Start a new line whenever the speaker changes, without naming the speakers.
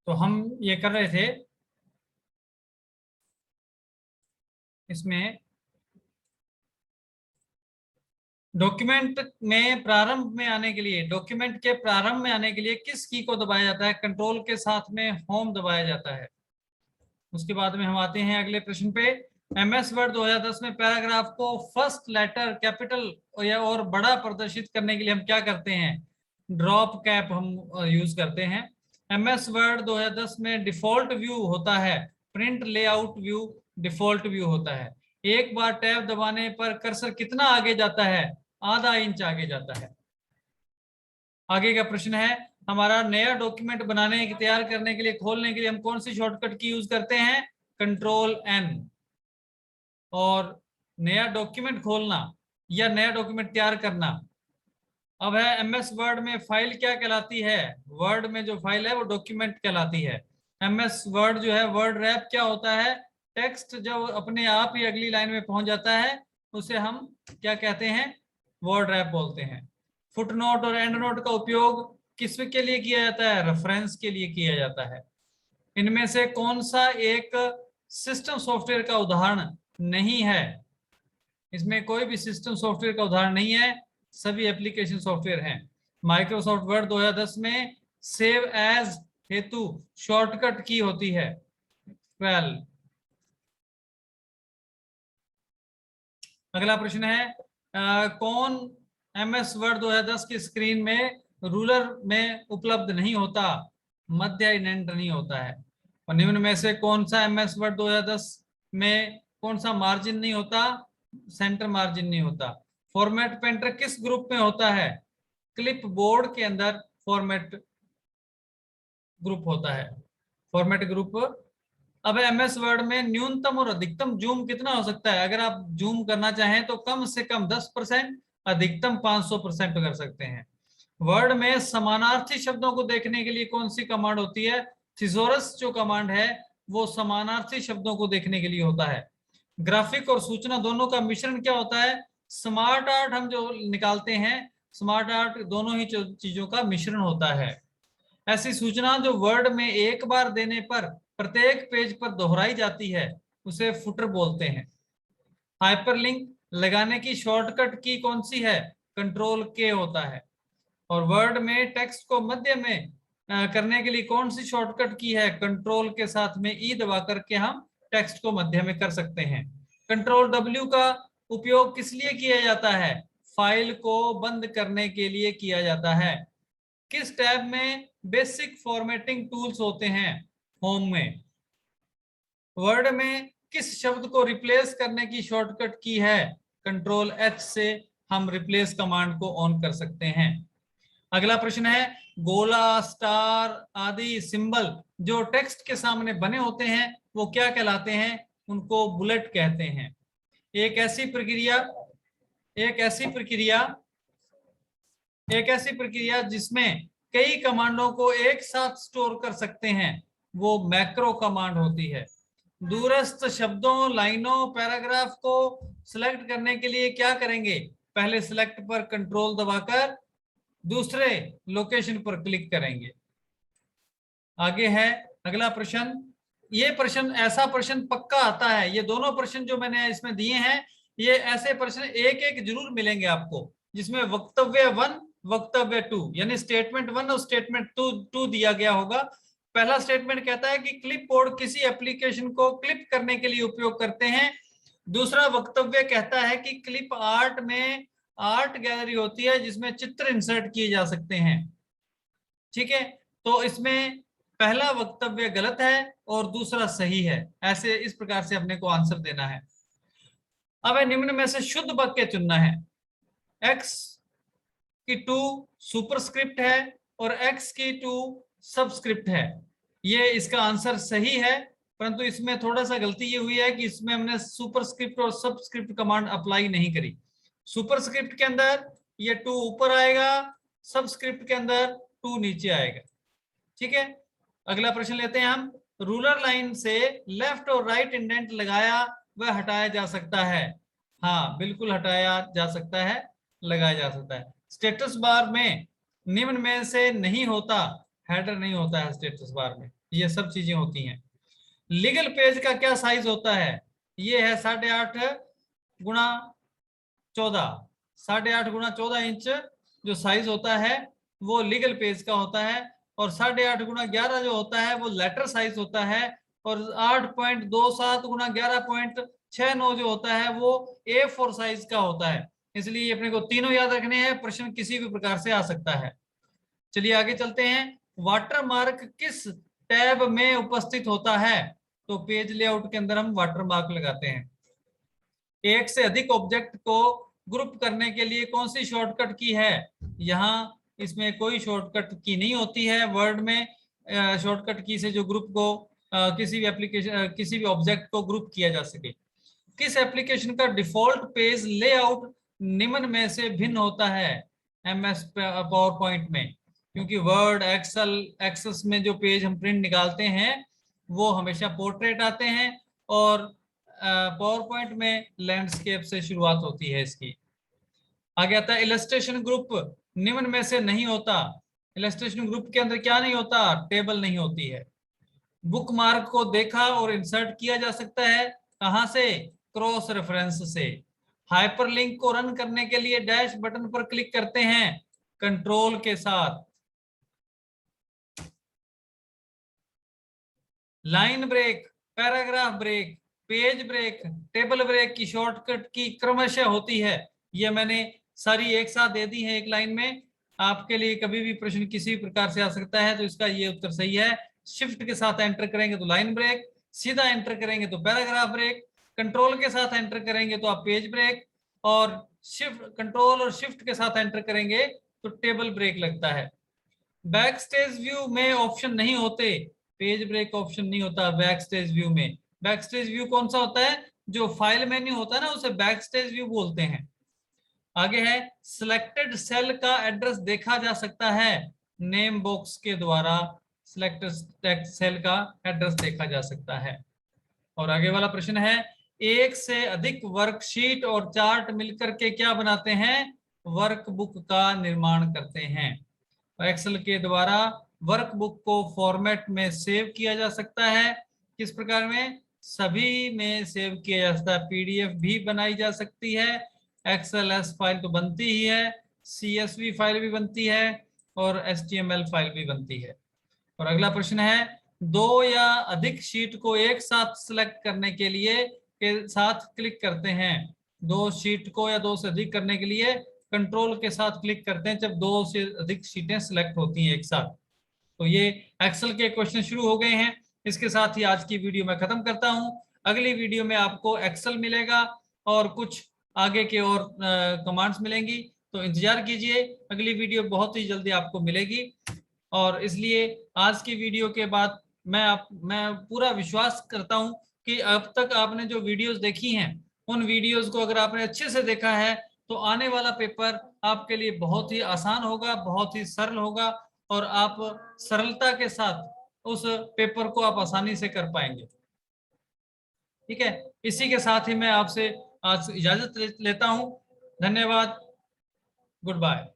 तो हम ये कर रहे थे इसमें डॉक्यूमेंट में प्रारंभ में आने के लिए, डॉक्यूमेंट के प्रारंभ में आने के लिए किस की को दबाया जाता है? कंट्रोल के साथ में होम दबाया जाता है। उसके बाद में हम आते हैं अगले प्रश्न पे। एमएस वर्ड 2010 में पैराग्राफ को फर्स्ट लेटर कैपिटल या और बड़ा प्रदर्शित करने के लिए हम क्या करते हैं? ड्रॉप कैप हम यूज करते हैं। एमएस वर्ड 2010 में डिफॉल्ट व्यू होता है, print layout view default view होता है। एक बार टैब दबाने पर कर्सर कितना आगे जाता है? आधा इंच आगे जाता है। आगे का प्रश्न है, हमारा नया डॉक्यूमेंट बनाने तैयार करने के लिए, खोलने के लिए हम कौन सी शॉर्टकट की यूज करते हैं? Control N. और नया डॉक्यूमेंट खोलना या नया डॉक्यूमेंट तैयार करना। अब है एमएस वर्ड में फाइल क्या कहलाती है? वर्ड में जो फाइल है वो डॉक्यूमेंट कहलाती है। एमएस वर्ड जो है, वर्ड रैप क्या होता है? टेक्स्ट जब अपने आप ही अगली लाइन में पहुंच जाता है उसे हम क्या कहते हैं? वर्ड रैप बोलते हैं। फुटनोट और एंड नोट का उपयोग किस के लिए किया जाता है? रेफरेंस के लिए किया जाता है। इनमें से कौन सा एक सिस्टम सॉफ्टवेयर का उदाहरण नहीं है? इसमें कोई भी सिस्टम सॉफ्टवेयर का उदाहरण नहीं है, सभी एप्लीकेशन सॉफ्टवेयर हैं। माइक्रोसॉफ्ट वर्ड 2010 में सेव एज हेतु शॉर्टकट की होती है 12। अगला प्रश्न है, कौन एमएस वर्ड 2010 की स्क्रीन में रूलर में उपलब्ध नहीं होता? मध्य इंडेंट नहीं होता है। और निम्न में से कौन सा एमएस वर्ड 2010 में कौन सा मार्जिन नहीं होता? सेंटर मार्जिन नहीं होता। फॉर्मेट पेंटर किस ग्रुप में होता है? क्लिप बोर्ड के अंदर फॉर्मेट ग्रुप होता है, फॉर्मेट ग्रुप। अब एमएस वर्ड में न्यूनतम और अधिकतम जूम कितना हो सकता है? अगर आप जूम करना चाहें तो कम से कम 10%, अधिकतम 500% कर सकते हैं। वर्ड में समानार्थी शब्दों को देखने के लिए कौन सी कमांड होती है? थिसोरस जो कमांड है वो समानार्थी शब्दों को देखने के लिए होता है। ग्राफिक और सूचना दोनों का मिश्रण क्या होता है? स्मार्ट आर्ट हम जो निकालते हैं, स्मार्ट आर्ट दोनों ही चीजों का मिश्रण होता है। ऐसी सूचना जो वर्ड में एक बार देने पर प्रत्येक पेज पर दोहराई जाती है उसे फुटर बोलते हैं। हाइपरलिंक लगाने की शॉर्टकट की कौन सी है? कंट्रोल के होता है। और वर्ड में टेक्स्ट को मध्य में करने के लिए कौन सी शॉर्टकट की है? कंट्रोल के साथ में ई दबा करके हम टेक्स्ट को मध्य में कर सकते हैं। कंट्रोल डब्ल्यू का उपयोग किस लिए किया जाता है? फाइल को बंद करने के लिए किया जाता है। किस टैब में बेसिक फॉर्मेटिंग टूल्स होते हैं? होम में। वर्ड में किस शब्द को रिप्लेस करने की शॉर्टकट की है? कंट्रोल एच से हम रिप्लेस कमांड को ऑन कर सकते हैं। अगला प्रश्न है, गोला, स्टार आदि सिंबल जो टेक्स्ट के सामने बने होते हैं वो क्या कहलाते हैं? उनको बुलेट कहते हैं। एक ऐसी प्रक्रिया एक ऐसी प्रक्रिया एक ऐसी प्रक्रिया जिसमें कई कमांडों को एक साथ स्टोर कर सकते हैं वो मैक्रो कमांड होती है। दूरस्थ शब्दों, लाइनों, पैराग्राफ को सिलेक्ट करने के लिए क्या करेंगे? पहले सिलेक्ट पर कंट्रोल दबाकर दूसरे लोकेशन पर क्लिक करेंगे। आगे है अगला प्रश्न। ये प्रश्न, ऐसा प्रश्न पक्का आता है, ये दोनों प्रश्न जो मैंने इसमें दिए हैं ये ऐसे प्रश्न एक एक जरूर मिलेंगे आपको, जिसमें वक्तव्य 1 वक्तव्य 2 यानी स्टेटमेंट 1 और स्टेटमेंट 2 दिया गया होगा। पहला स्टेटमेंट कहता है कि क्लिप बोर्ड किसी एप्लीकेशन को क्लिप करने के लिए उपयोग करते हैं। दूसरा वक्तव्य कहता है कि क्लिप आर्ट में आर्ट गैलरी होती है जिसमें चित्र इंसर्ट किए जा सकते हैं। ठीक है, तो इसमें पहला वक्तव्य गलत है और दूसरा सही है। ऐसे इस प्रकार से अपने को आंसर देना है। अब निम्न में से शुद्ध वाक्य चुनना है। एक्स की 2 सुपरस्क्रिप्ट है और एक्स की 2 सबस्क्रिप्ट है। ये इसका आंसर सही है, परंतु इसमें थोड़ा सा गलती ये हुई है कि इसमें हमने सुपरस्क्रिप्ट और सबस्क्रिप्ट कमांड अप्लाई नहीं करी। सुपरस्क्रिप्ट के अंदर ये 2 ऊपर आएगा, सबस्क्रिप्ट के अंदर 2 नीचे आएगा। ठीक है, अगला प्रश्न लेते हैं हम। रूलर लाइन से लेफ्ट और राइट इंडेंट लगाया वह हटाया जा सकता है? हाँ, बिल्कुल हटाया जा सकता है, लगाया जा सकता है। स्टेटस बार में निम्न में से नहीं होता, हेडर नहीं होता है स्टेटस बार में, ये सब चीजें होती हैं। लीगल पेज का क्या साइज होता है? ये है 8.5 गुणा 14, 8.5 गुणा 14 इंच जो साइज होता है वो लीगल पेज का होता है। और 8.5 गुणा 11 जो होता है वो लेटर साइज होता है। और 8.27 गुणा 11.69 जो होता है वो A4 साइज का होता है। इसलिए अपने को तीनों याद रखने हैं, प्रश्न किसी भी प्रकार से आ सकता है। चलिए आगे चलते हैं। वाटरमार्क किस टैब में उपस्थित होता है? तो पेज लेआउट के अंदर हम वाटरमार्क लगाते हैं। एक से अधिक ऑब्जेक्ट को ग्रुप करने के लिए कौन सी शॉर्टकट की है? यहाँ इसमें कोई शॉर्टकट की नहीं होती है। वर्ड में शॉर्टकट की से जो ग्रुप को किसी भी एप्लीकेशन किसी भी ऑब्जेक्ट को ग्रुप किया जा सके। किस एप्लीकेशन का डिफॉल्ट पेज लेआउट निम्न में से भिन्न होता है? MS पावर पॉइंट में, क्योंकि वर्ड एक्सेस में जो पेज हम प्रिंट निकालते हैं वो हमेशा पोर्ट्रेट आते हैं और पावर पॉइंट में लैंडस्केप से शुरुआत होती है इसकी। आगे आता है इलस्ट्रेशन ग्रुप निम्न में से नहीं होता। इलस्ट्रेशन ग्रुप के अंदर क्या नहीं होता? टेबल नहीं होती है। बुकमार्क को देखा और इंसर्ट किया जा सकता है कहां से? क्रॉस रेफरेंस से। हाइपरलिंक को रन करने के लिए डैश बटन पर क्लिक करते हैं कंट्रोल के साथ। Line break, paragraph break, page break, table break की शॉर्टकट की क्रमशः होती है। ये मैंने सारी एक साथ दे दी है एक लाइन में। आपके लिए कभी भी प्रश्न किसी भी प्रकार से आ सकता है, तो इसका ये उत्तर सही है। शिफ्ट के साथ एंटर करेंगे तो लाइन ब्रेक, सीधा एंटर करेंगे तो पैराग्राफ ब्रेक, कंट्रोल के साथ एंटर करेंगे तो आप पेज ब्रेक, और शिफ्ट कंट्रोल और शिफ्ट के साथ एंटर करेंगे तो टेबल ब्रेक लगता है। बैक स्टेज व्यू में ऑप्शन नहीं होते, पेज ब्रेक ऑप्शन नहीं होता बैक स्टेज व्यू में। बैक स्टेज व्यू कौन सा होता है? जो फाइल मेन्यू होता है ना, उसे बैक स्टेज व्यू बोलते हैं। आगे है सिलेक्टेड सेल का एड्रेस देखा जा सकता है नेम बॉक्स के द्वारा। सिलेक्टेड सेल का एड्रेस देखा जा सकता है। और आगे वाला प्रश्न है, एक से अधिक वर्कशीट और चार्ट मिलकर के क्या बनाते हैं? वर्कबुक का निर्माण करते हैं। एक्सेल के द्वारा वर्कबुक को फॉर्मेट में सेव किया जा सकता है। किस प्रकार में? सभी में सेव किया जा सकता है। PDF भी बनाई जा सकती है, XLS फाइल तो बनती ही है, CSV फाइल भी बनती है और HTML फाइल भी बनती है। और अगला प्रश्न है, दो या अधिक शीट को एक साथ सिलेक्ट करने के लिए के साथ क्लिक करते हैं। दो शीट को या दो से अधिक करने के लिए कंट्रोल के साथ क्लिक करते हैं जब दो से अधिक शीटें सिलेक्ट होती हैं एक साथ। तो ये एक्सेल के क्वेश्चन शुरू हो गए हैं। इसके साथ ही आज की वीडियो मैं खत्म करता हूं। अगली वीडियो में आपको एक्सेल मिलेगा और कुछ आगे के और कमांड्स मिलेंगी, तो इंतजार कीजिए। अगली वीडियो बहुत ही जल्दी आपको मिलेगी। और इसलिए आज की वीडियो के बाद मैं पूरा विश्वास करता हूं कि अब तक आपने जो वीडियोस देखी हैं उन वीडियोस को अगर आपने अच्छे से देखा है तो आने वाला पेपर आपके लिए बहुत ही आसान होगा, बहुत ही सरल होगा और आप सरलता के साथ उस पेपर को आप आसानी से कर पाएंगे। ठीक है, इसी के साथ ही मैं आपसे आज इजाजत लेता हूं। धन्यवाद, गुड बाय।